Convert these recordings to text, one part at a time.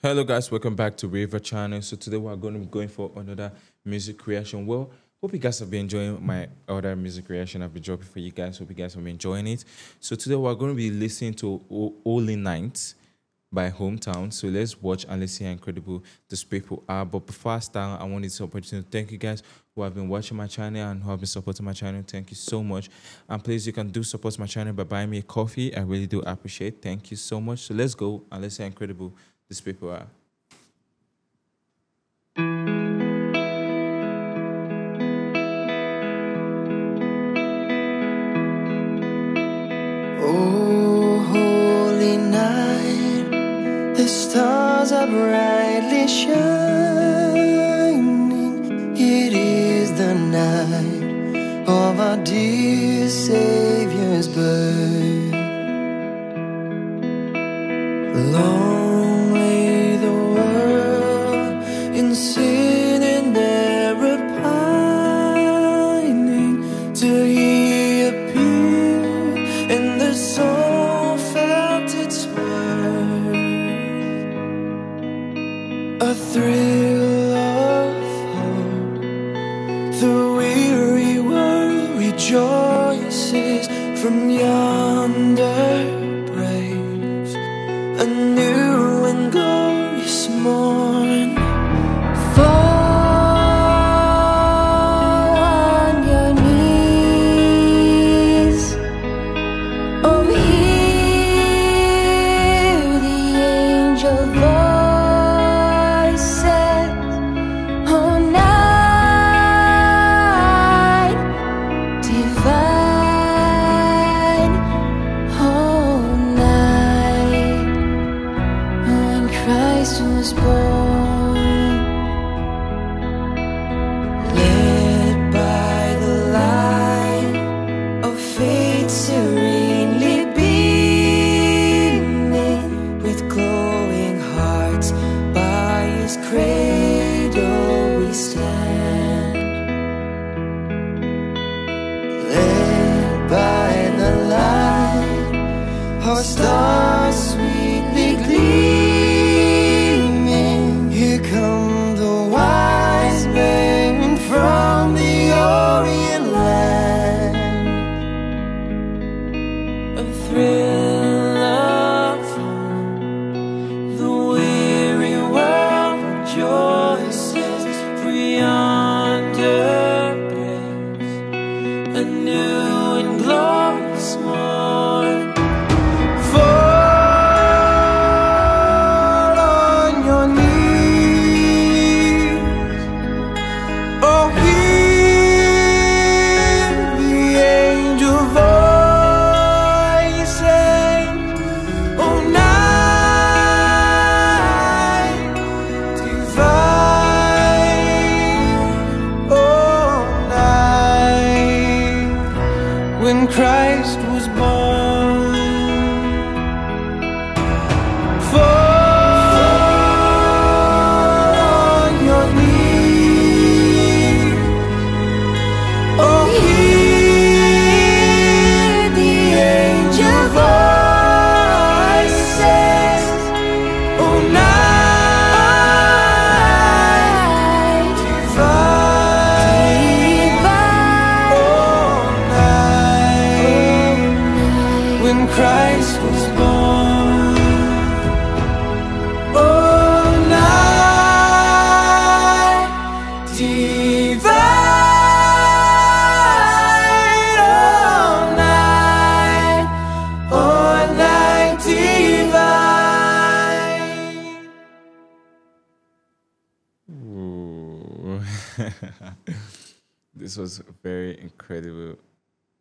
Hello guys, welcome back to River Channel. So today we're going to be going for another music creation. Well, hope you guys have been enjoying my other music creation I've been dropping for you guys. Hope you guys have been enjoying it. So today we're going to be listening to Holy Night by Hometown. So let's watch and let's see how incredible these people are. But before I start, I want this opportunity to thank you guys who have been watching my channel and who have been supporting my channel. Thank you so much. And please, you can do support my channel by buying me a coffee. I really do appreciate. Thank you so much. So let's go and let's see how incredible these people are. Oh, holy night, the stars are brightly shining. It is the night of our dear Savior's birth. Long lay the world in sin and error pining, till He appeared and the soul felt its worth. A thrill of hope, the weary world rejoices. From yonder breaks a new and glorious morn. Fall on your knees. Oh, hear the angel voices. Oh, night divine. Oh, night when Christ was born. Led by the light of faith serenely beaming, with glowing hearts by His cradle we stand. Led by the light, our stars sweetly gleaming. Here come the wise men from the Orient land. A thrill of hope, the weary world rejoices. For yonder breaks a new and glorious morn. Fall on your knees. Oh, hear the angel voices. Oh, night divine. Oh, night when Christ was born. Fall on your knees. Oh, hear the angel voices. Oh, night divine. Oh, night when Christ was born. Oh, night divine. Oh, night divine. Ooh. This was very incredible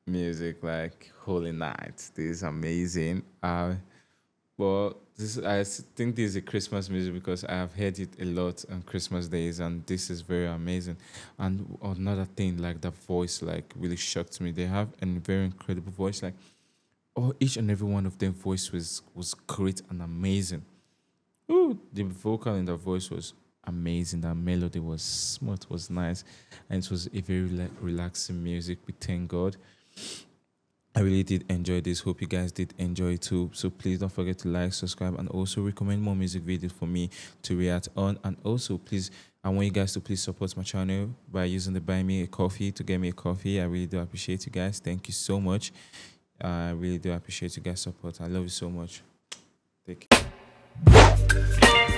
music, like Holy Night. This is amazing. Well, think this is a Christmas music because I have heard it a lot on Christmas days, and this is very amazing. And another thing, like the voice, like really shocked me. They have a very incredible voice. Like, each and every one of them voice was great and amazing. Ooh, the vocal in the voice was amazing. That melody was smooth, was nice, and it was a very relaxing music. We thank God. I really did enjoy this. Hope you guys did enjoy it too. So please don't forget to like, subscribe, and also recommend more music videos for me to react on. And also, please, I want you guys to please support my channel by using the Buy Me a Coffee to get me a coffee. I really do appreciate you guys. Thank you so much. I really do appreciate you guys' support. I love you so much. Take care.